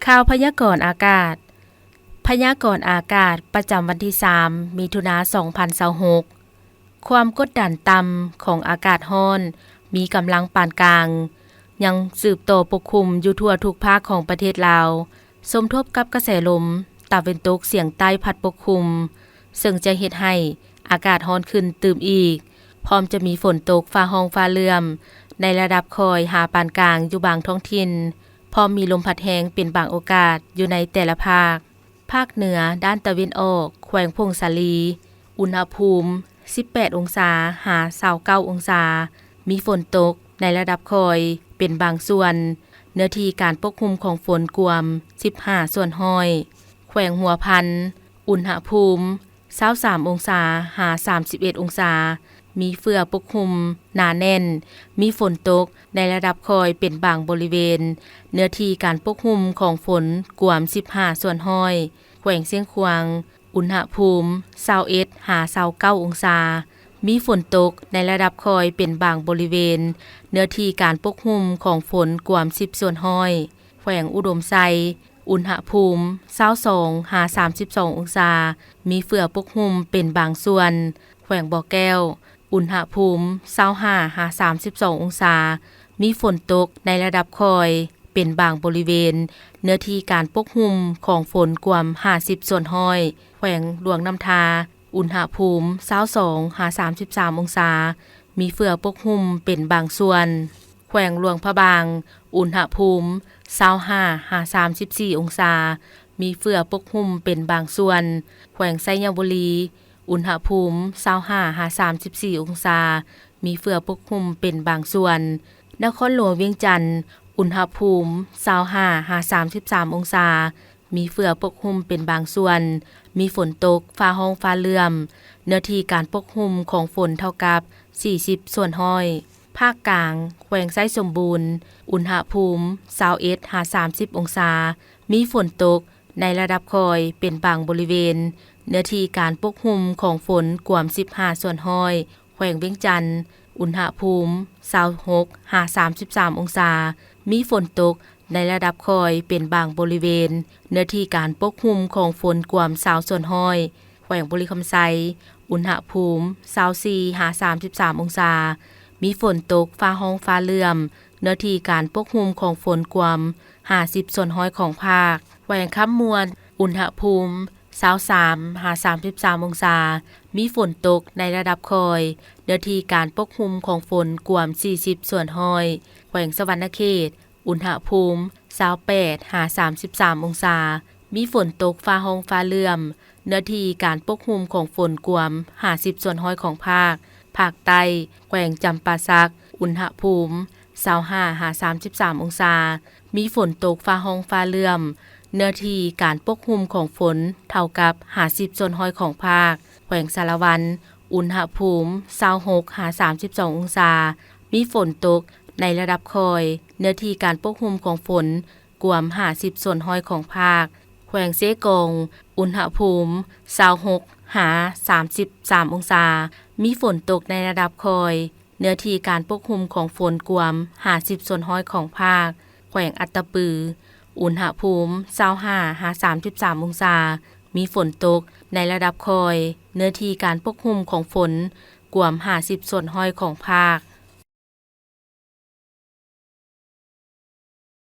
ข่าวพยากรณ์อากาศพยากรณ์อากาศประจำวันที่3มิถุนายน2026ความกดดันต่ำของอากาศร้อนมีกำลังปานกลางยังสืบต่อปกคลุมอยู่ทั่วทุกภาคของประเทศลาวสมทบกับกระแสลมตะวันตกเฉียงใต้พัดปกคลุมซึ่งจะเฮ็ดให้อากาศร้อนขึ้นตื่มอีกพร้อมจะมีฝนตกฟ้าห้องฟ้าเลื่อมในระดับคอยหาปานกลางอยู่บางท้องถิ่นพร้อมมีลมพัดแรงเป็นบางโอกาสอยู่ในแต่ละภาคเหนือด้านตะวันออกแขวงพงสาลีอุณหภูมิ18องศาหา29องศามีฝนตกในระดับคอยเป็นบางส่วนเนื้อที่การปกคลุมของฝนกวม15ส่วนห้อยแขวงหัวพันอุณหภูมิ23องศาหา31องศามีเฟือปกคลุมหนาแน่นมีฝนตกในระดับคอยเป็นบางบริเวณเนื้อที่การปกคลุมของฝนกวม15ส่วนห้อยแขวงเสียงขวางอุณหภูมิ21หา29องศามีฝนตกในระดับคอยเป็นบางบริเวณเนื้อที่การปกคลุมของฝนกวม10ส่วนห้อยแขวงอุดมไซอุณหภูมิ22หา32องศามีเฟือปกคลุมเป็นบางส่วนแขวงบ่อแก้วอุณหภูมิ25หา32องศามีฝนตกในระดับคอยเป็นบางบริเวณเนื้อที่การปกคลุมของฝนกวม50ส่วนห้อยแขวงหลวงน้ำทาอุณหภูมิ22หา33องศามีเฟือปกคลุมเป็นบางส่วนแขวงหลวงพระบางอุณหภูมิ25หา34องศามีเฟือปกคลุมเป็นบางส่วนแขวงไชยบุรีอุณหภูมิ25หา34องศามีเฟือปกคลุมเป็นบางส่วนนครหลวงเวียงจันทน์อุณหภูมิ25หา33องศามีเฟือปกคลุมเป็นบางส่วนมีฝนตกฟ้าห้องฟ้าเลื่อมเนื้อที่การปกคลุมของฝนเท่ากับ40ส่วนห้อยภาคกลางแขวงไชสมบูรณ์อุณหภูมิ21หา30องศามีฝนตกในระดับคอยเป็นบางบริเวณเนื้อที่การปกคลุมของฝนกวม15ส่วนห้อยแขวงเวียงจันทน์อุณหภูมิ26หา33องศามีฝนตกในระดับคอยเป็นบางบริเวณเนื้อที่การปกคลุมของฝนกวม20ส่วนห้อยแขวงบุรีคำไซอุณหภูมิ24หา33องศามีฝนตกฟ้าห้องฟ้าเลื่อมเนื้อที่การปกคลุมของฝนกวม50ส่วนห้อยของภาคแขวงคำมวนอุณหภูมิ23หา33องศามีฝนตกในระดับคอยเนื้อที่การปกคลุมของฝนกวม40ส่วนห้อยแขวงสวรรณเขตอุณหภูมิ28หา33องศามีฝนตกฟ้าห้องฟ้าเลื่อมเนื้อที่การปกคลุมของฝนกวม50ส่วนห้อยของภาคใต้แขวงจำปาสักอุณหภูมิ25หา33องศามีฝนตกฟ้าห้องฟ้าเลื่อมเนื้อที่การปกคลุมของฝนเท่ากับ50ส่วนห้อยของภาคแขวงสารวันอุณหภูมิ26หา32องศามีฝนตกในระดับคอยเนื้อที่การปกคลุมของฝนกวม50ส่วนห้อยของภาคแขวงเซกงอุณหภูมิ26หา33องศามีฝนตกในระดับคอยเนื้อที่การปกคลุมของฝนกวม50ส่วนห้อยของภาคแขวงอัตตปืออุณหภูมิ25หา33องศามีฝนตกในระดับคอยเนื้อที่การปกคลุมของฝนกวม50ส่วนห้อยของภาค